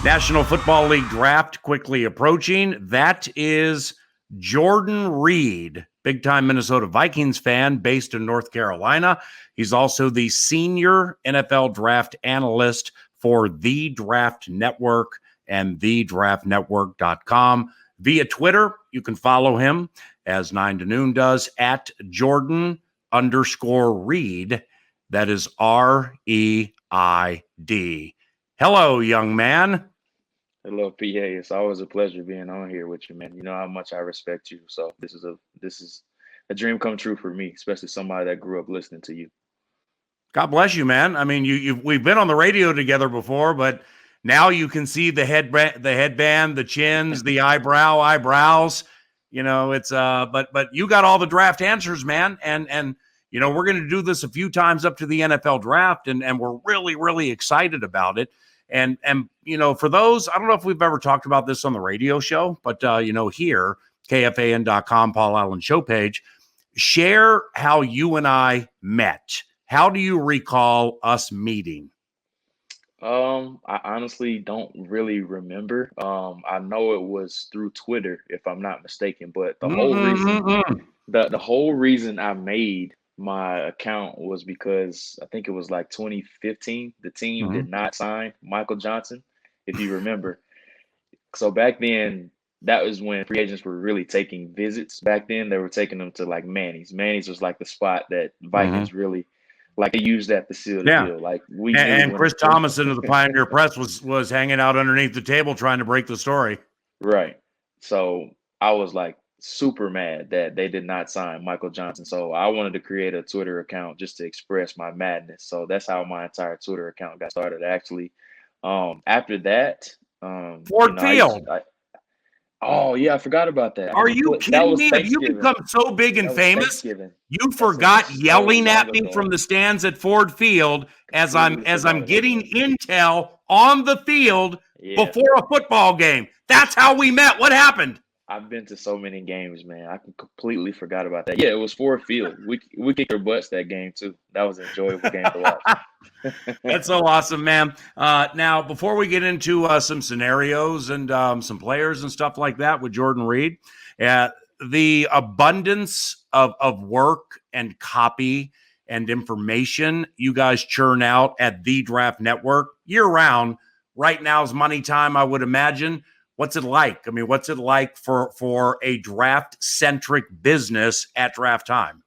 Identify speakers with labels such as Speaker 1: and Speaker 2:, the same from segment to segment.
Speaker 1: National Football League draft quickly approaching. That is Jordan Reid, big-time Minnesota Vikings fan based in North Carolina. He's also the senior NFL draft analyst for The Draft Network and thedraftnetwork.com. Via Twitter, you can follow him, as 9 to Noon does, at Jordan_Reid. That is R-E-I-D. Hello, young man.
Speaker 2: Hello, PA. It's always a pleasure being on here with you, man. You know how much I respect you. So this is a dream come true for me, especially somebody that grew up listening to you.
Speaker 1: God bless you, man. I mean, we've been on the radio together before, but now you can see the headband, the chins, the eyebrows. You know, it's but you got all the draft answers, man. And you know, we're going to do this a few times up to the NFL draft, and we're really, really excited about it. And you know, for those, I don't know if we've ever talked about this on the radio show, but you know, here, KFAN.com, Paul Allen show page, share how you and I met. How do you recall us meeting?
Speaker 2: I honestly don't really remember. I know it was through Twitter, if I'm not mistaken, but the whole reason I made my account was because I think it was like 2015. The team did not sign Michael Johnson, if you remember. So back then, that was when free agents were really taking visits. Back then, they were taking them to like Manny's. Manny's was like the spot that Vikings really like. They used that facility.
Speaker 1: Yeah.
Speaker 2: Like
Speaker 1: and Chris Thomason of the Pioneer Press was hanging out underneath the table trying to break the story.
Speaker 2: Right. So I was like super mad that they did not sign Michael Johnson. So I wanted to create a Twitter account just to express my madness. So that's how my entire Twitter account got started. Actually, after that,
Speaker 1: Ford Field.
Speaker 2: Oh yeah, I forgot about that.
Speaker 1: Are you kidding me? Have you become so big and famous? You forgot yelling at me from the stands at Ford Field as I'm getting intel on the field before a football game. That's how we met. What happened?
Speaker 2: I've been to so many games, man. I completely forgot about that. Yeah, it was Ford Field. We kicked their butts that game too. That was an enjoyable game to watch.
Speaker 1: That's so awesome, man. Now, before we get into some scenarios and some players and stuff like that with Jordan Reid, the abundance of work and copy and information you guys churn out at The Draft Network year-round. Right now is money time, I would imagine. What's it like? I mean, what's it like for a draft-centric business at draft time?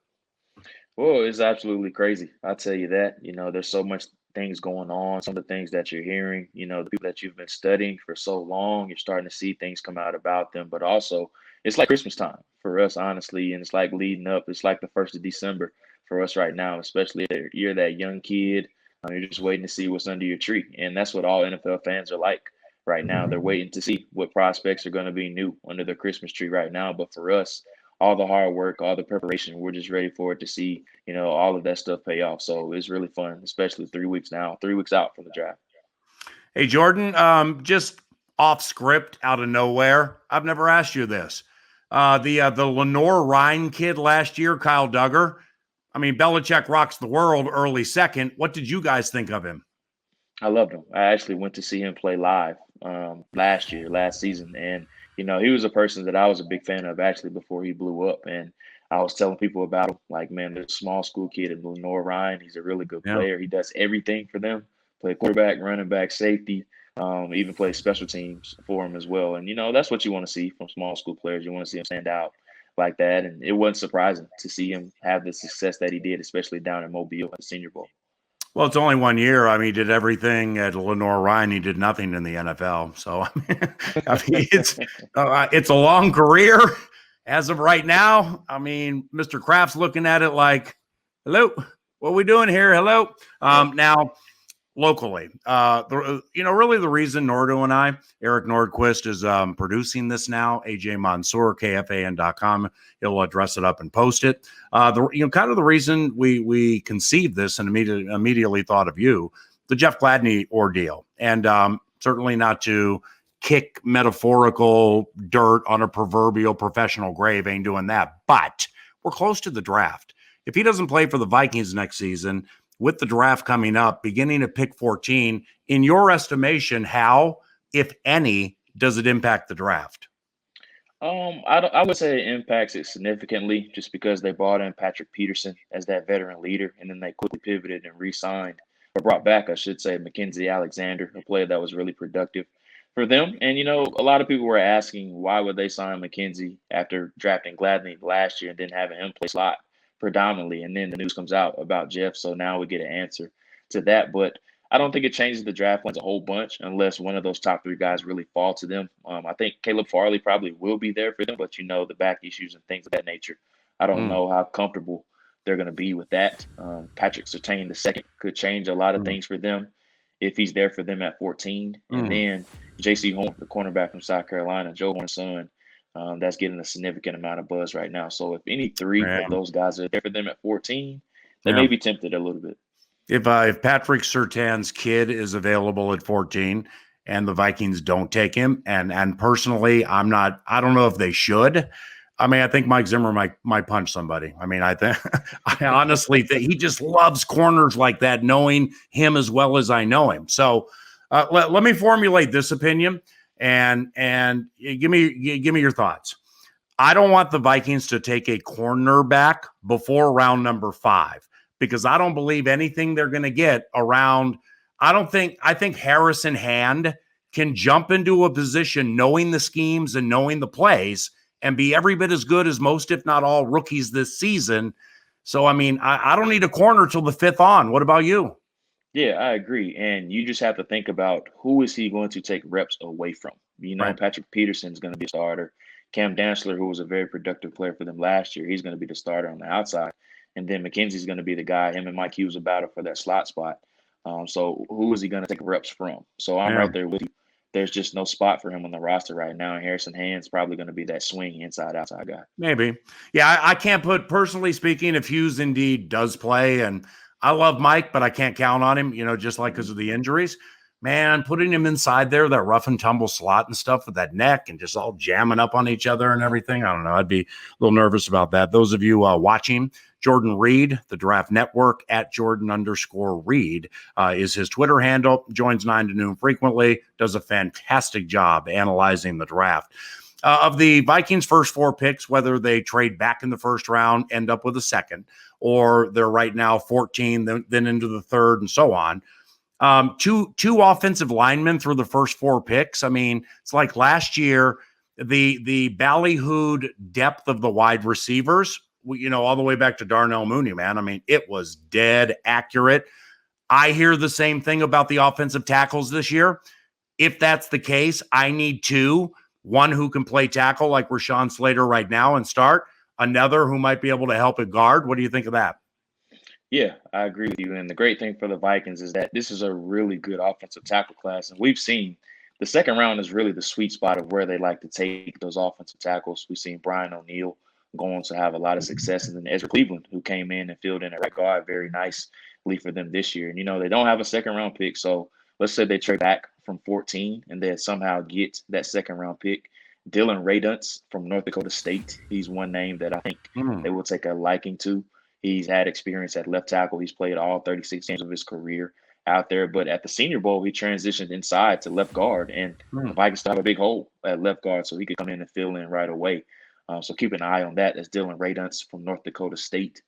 Speaker 2: Well, it's absolutely crazy. I'll tell you that. You know, there's so much things going on, some of the things that you're hearing, you know, the people that you've been studying for so long, you're starting to see things come out about them. But also, it's like Christmas time for us, honestly, and it's like leading up. It's like the 1st of December for us right now, especially if you're that young kid. You're just waiting to see what's under your tree. And that's what all NFL fans are like right now. They're waiting to see what prospects are going to be new under the Christmas tree right now. But for us, all the hard work, all the preparation, we're just ready for it to see, you know, all of that stuff pay off. So it's really fun, especially 3 weeks out from the draft.
Speaker 1: Hey, Jordan, just off script, out of nowhere, I've never asked you this. The Lenore Ryan kid last year, Kyle Duggar, I mean, Belichick rocks the world early second. What did you guys think of him?
Speaker 2: I loved him. I actually went to see him play live last season. And, you know, he was a person that I was a big fan of actually before he blew up. And I was telling people about him, like, man, there's a small school kid in Lenore Ryan. He's a really good player. He does everything for them. Play quarterback, running back, safety, even play special teams for him as well. And, you know, that's what you want to see from small school players. You want to see him stand out like that. And it wasn't surprising to see him have the success that he did, especially down in Mobile at the Senior Bowl.
Speaker 1: Well, it's only 1 year. I mean, he did everything at Lenore Ryan. He did nothing in the NFL. So, I mean it's a long career as of right now. I mean, Mr. Kraft's looking at it like, hello, what are we doing here? Hello. Now, locally, really the reason Nordo and I, Eric Nordquist, is producing this now, AJ Mansour, KFAN.com. He'll dress it up and post it. Kind of the reason we conceived this and immediately thought of you, the Jeff Gladney ordeal. And certainly not to kick metaphorical dirt on a proverbial professional grave, ain't doing that. But we're close to the draft. If he doesn't play for the Vikings next season, with the draft coming up, beginning at pick 14, in your estimation, how if any, does it impact the draft?
Speaker 2: I would say it impacts it significantly just because they brought in Patrick Peterson as that veteran leader, and then they quickly pivoted and re-signed or brought back, I should say, Mackenzie Alexander, a player that was really productive for them. And a lot of people were asking why would they sign Mackenzie after drafting Gladney last year and then having him play slot predominantly, and then the news comes out about Jeff, so now we get an answer to that. But I don't think it changes the draft plans a whole bunch unless one of those top three guys really fall to them. I think Caleb Farley probably will be there for them, but the back issues and things of that nature. I don't
Speaker 1: Mm,
Speaker 2: know how comfortable they're going to be with that. Patrick Surtain the second could change a lot of
Speaker 1: mm,
Speaker 2: things for them if he's there for them at 14. And
Speaker 1: mm.
Speaker 2: then J.C. Horn, the cornerback from South Carolina, Joe Horn's son, that's getting a significant amount of buzz right now. So if any three
Speaker 1: Yeah,
Speaker 2: of those guys are there for them at 14, they
Speaker 1: yeah.
Speaker 2: may be tempted a little bit.
Speaker 1: If Patrick Surtain's kid is available at 14 and the Vikings don't take him, and personally, I don't know if they should. I mean, I think Mike Zimmer might punch somebody. I mean, I think I honestly think he just loves corners like that, knowing him as well as I know him. So let me formulate this opinion and give me your thoughts. I don't want the Vikings to take a cornerback before round number 5 because I don't believe anything they're going to get around. I think Harrison Hand can jump into a position knowing the schemes and knowing the plays and be every bit as good as most, if not all, rookies this season. So, I mean, I don't need a corner till the 5th on. What about you?
Speaker 2: Yeah, I agree. And you just have to think about who is he going to take reps away from?
Speaker 1: Right.
Speaker 2: Patrick Peterson's going to be a starter. Cam Dantzler, who was a very productive player for them last year, he's going to be the starter on the outside. And then McKenzie's going to be the guy. Him and Mike Hughes will battle for that slot spot. So who is he going to take reps from? So I'm
Speaker 1: Yeah,
Speaker 2: right there with you. There's just no spot for him on the roster right now. And Harrison Hand's probably going to be that swing inside outside guy.
Speaker 1: maybe. Yeah, I can't put, personally speaking, if Hughes indeed does play, and I love Mike, but I can't count on him, just like because of the injuries. Man, putting him inside there, that rough and tumble slot and stuff with that neck and just all jamming up on each other and everything. I don't know. I'd be a little nervous about that. Those of you watching, Jordan Reid, the Draft Network at Jordan_Reid is his Twitter handle. Joins 9 to noon frequently. Does a fantastic job analyzing the draft. Of the Vikings' first 4 picks, whether they trade back in the first round, end up with a second, or they're right now 14, then into the 3rd, and so on. Two offensive linemen through the first 4 picks. I mean, it's like last year, the ballyhooed depth of the wide receivers, all the way back to Darnell Mooney, man. I mean, it was dead accurate. I hear the same thing about the offensive tackles this year. If that's the case, I need 2. One who can play tackle like Rashawn Slater right now and start. Another who might be able to help at guard. What do you think of that?
Speaker 2: Yeah, I agree with you. And the great thing for the Vikings is that this is a really good offensive tackle class. And we've seen the second round is really the sweet spot of where they like to take those offensive tackles. We've seen Brian O'Neill going to have a lot of success. And then Ezra Cleveland, who came in and filled in at right guard very nicely for them this year. And, they don't have a second round pick. So let's say they trade back from 14 and then somehow get that second round pick. Dillon Radunz from North Dakota State. He's one name that I think they will take a liking to. He's had experience at left tackle. He's played all 36 games of his career out there. But at the Senior Bowl, he transitioned inside to left guard, and the Vikings still have a big hole at left guard, so he could come in and fill in right away. So keep an eye on that. That's Dillon Radunz from North Dakota State.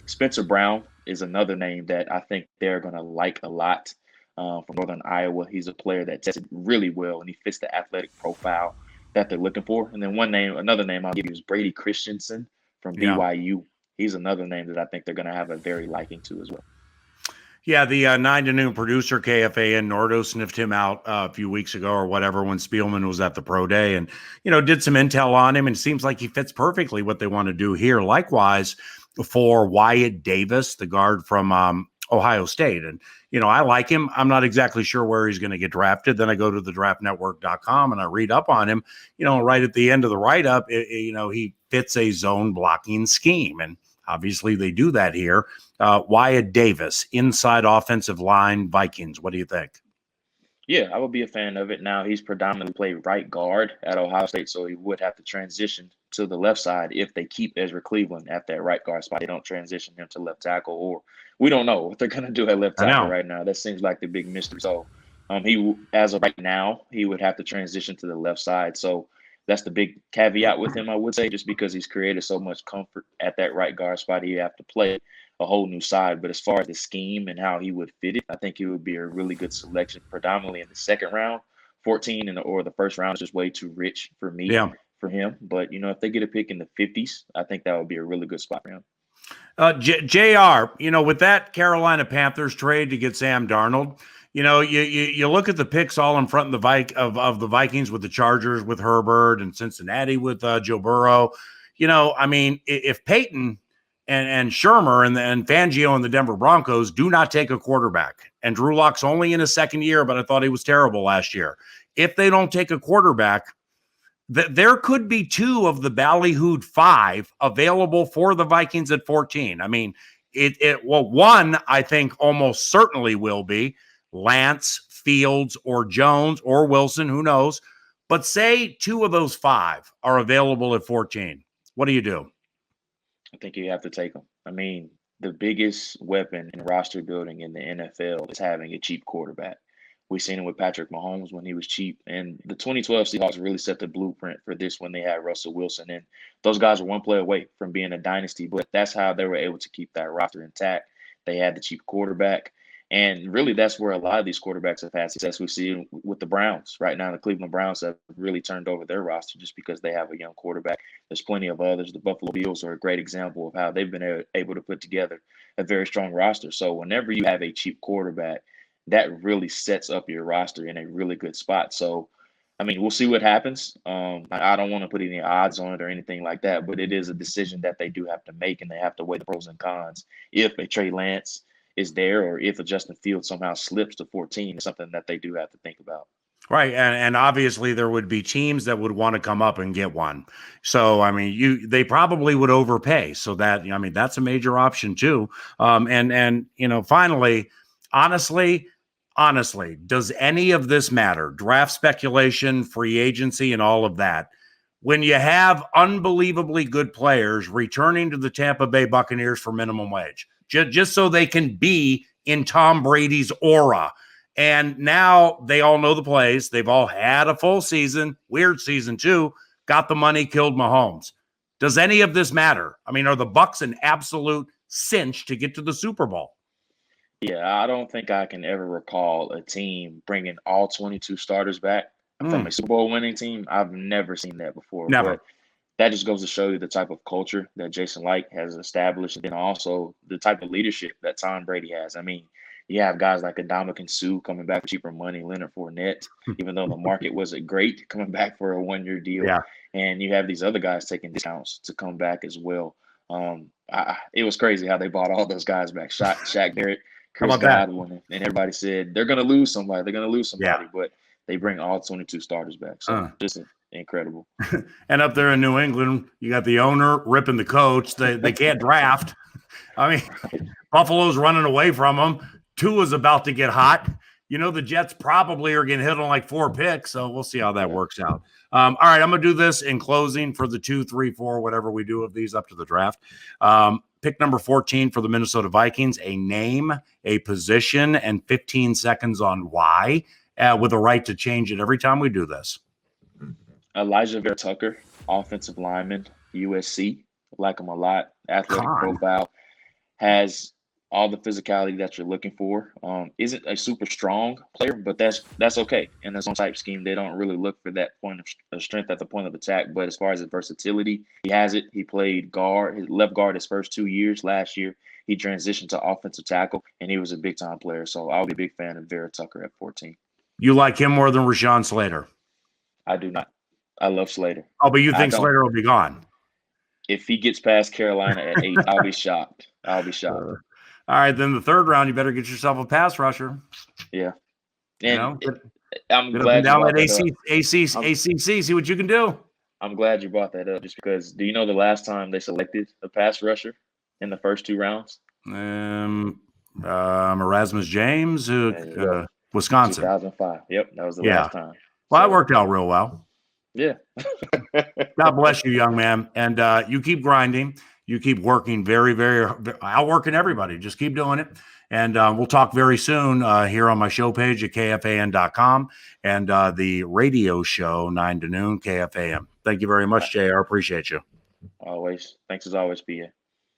Speaker 2: Spencer Brown is another name that I think they're going to like a lot from Northern Iowa. He's a player that tested really well, and he fits the athletic profile that they're looking for. And then another name I'll give you is Brady Christensen from
Speaker 1: Yeah.
Speaker 2: BYU. He's another name that I think they're going to have a very liking to as well.
Speaker 1: Yeah, the 9 to noon producer, KFAN Nordo, sniffed him out a few weeks ago or whatever when Spielman was at the pro day and, did some intel on him. And it seems like he fits perfectly what they want to do here. Likewise, for Wyatt Davis, the guard from Ohio State. And, I like him. I'm not exactly sure where he's going to get drafted. Then I go to the draftnetwork.com and I read up on him. Right at the end of the write-up, he fits a zone blocking scheme. And obviously they do that here. Wyatt Davis, inside offensive line, Vikings. What do you think?
Speaker 2: Yeah, I would be a fan of it. Now, he's predominantly played right guard at Ohio State, so he would have to transition to the left side if they keep Ezra Cleveland at that right guard spot. They don't transition him to left tackle, or we don't know what they're going to do at left
Speaker 1: I
Speaker 2: tackle
Speaker 1: know.
Speaker 2: right now. That seems like the big mystery. So As of right now, he would have to transition to the left side. So that's the big caveat with him, I would say, just because he's created so much comfort at that right guard spot, he have to play a whole new side. But as far as the scheme and how he would fit it, I think it would be a really good selection, predominantly in the second round. 14 or the first round is just way too rich for me,
Speaker 1: Yeah.
Speaker 2: for him. But if they get a pick in the 50s, I think that would be a really good spot for him.
Speaker 1: JR, with that Carolina Panthers trade to get Sam Darnold, you look at the picks all in front of the Vikings with the Chargers with Herbert and Cincinnati with Joe Burrow. If Peyton and Shermer and Fangio and the Denver Broncos do not take a quarterback, and Drew Lock's only in his second year, but I thought he was terrible last year. If they don't take a quarterback, there could be two of the ballyhooed five available for the Vikings at 14. I mean, one I think almost certainly will be Lance, Fields, or Jones, or Wilson, who knows? But say two of those five are available at 14. What do you do?
Speaker 2: I think you have to take them. I mean, the biggest weapon in roster building in the NFL is having a cheap quarterback. We've seen it with Patrick Mahomes when he was cheap. And the 2012 Seahawks really set the blueprint for this when they had Russell Wilson. And those guys were one play away from being a dynasty, but that's how they were able to keep that roster intact. They had the cheap quarterback. And really, that's where a lot of these quarterbacks have had success. We see with the Browns right now. The Cleveland Browns have really turned over their roster just because they have a young quarterback. There's plenty of others. The Buffalo Bills are a great example of how they've been able to put together a very strong roster. So whenever you have a cheap quarterback, that really sets up your roster in a really good spot. So, I mean, we'll see what happens. I don't want to put any odds on it or anything like that, but it is a decision that they do have to make, and they have to weigh the pros and cons. If a Trey Lance is there, or if a Justin Fields somehow slips to 14, it's something that they do have to think about.
Speaker 1: Right. And obviously there would be teams that would want to come up and get one. So, I mean, they probably would overpay. So that's a major option too. Finally, honestly, does any of this matter? Draft speculation, free agency, and all of that. When you have unbelievably good players returning to the Tampa Bay Buccaneers for minimum wage, just so they can be in Tom Brady's aura. And now they all know the plays. They've all had a full season, weird season too, got the money, killed Mahomes. Does any of this matter? I mean, are the Bucs an absolute cinch to get to the Super Bowl?
Speaker 2: Yeah, I don't think I can ever recall a team bringing all 22 starters back from a Super Bowl winning team. I've never seen that before.
Speaker 1: Never.
Speaker 2: But that just goes to show you the type of culture that Jason Licht has established, and then also the type of leadership that Tom Brady has. I mean, you have guys like Ndamukong Suh coming back for cheaper money, Leonard Fournette, even though the market wasn't great, coming back for a one-year deal.
Speaker 1: Yeah.
Speaker 2: And you have these other guys taking discounts to come back as well. It was crazy how they bought all those guys back. Shaq Barrett, Chris Godwin, and everybody said they're going to lose somebody. They're going to lose somebody, but they bring all 22 starters back. So just incredible.
Speaker 1: And up there in New England, you got the owner ripping the coach. They can't draft. I mean, Buffalo's running away from them. Tua's about to get hot. The Jets probably are getting hit on like 4 picks, so we'll see how that works out. All right, I'm going to do this in closing for the 2, 3, 4, whatever we do of these up to the draft. Pick number 14 for the Minnesota Vikings, a name, a position, and 15 seconds on why, with a right to change it every time we do this.
Speaker 2: Alijah Vera-Tucker, offensive lineman, USC. Like him a lot. Athletic profile. Has all the physicality that you're looking for. Isn't a super strong player, but that's okay. In his own type scheme, they don't really look for that point of strength at the point of attack. But as far as his versatility, he has it. He played his left guard his first 2 years. Last year, he transitioned to offensive tackle, and he was a big-time player. So I'll be a big fan of Vera-Tucker at 14.
Speaker 1: You like him more than Rashawn Slater?
Speaker 2: I do not. I love Slater.
Speaker 1: Oh, but you think Slater will be gone?
Speaker 2: If he gets past Carolina at 8, I'll be shocked. All
Speaker 1: right, then the third round, you better get yourself a pass rusher.
Speaker 2: Yeah. And
Speaker 1: I'm glad down that ACC, see what you can do.
Speaker 2: I'm glad you brought that up just because do you know the last time they selected a pass rusher in the first 2 rounds?
Speaker 1: Erasmus James, Wisconsin.
Speaker 2: 2005. Yep, that was the last time.
Speaker 1: Well, that worked out real well.
Speaker 2: Yeah.
Speaker 1: God bless you, young man. And you keep grinding. You keep working very, very outworking everybody. Just keep doing it. And we'll talk very soon here on my show page at kfan.com and the radio show 9 to noon KFAM. Thank you very much, JR. Appreciate you.
Speaker 2: Always. Thanks as always, PA.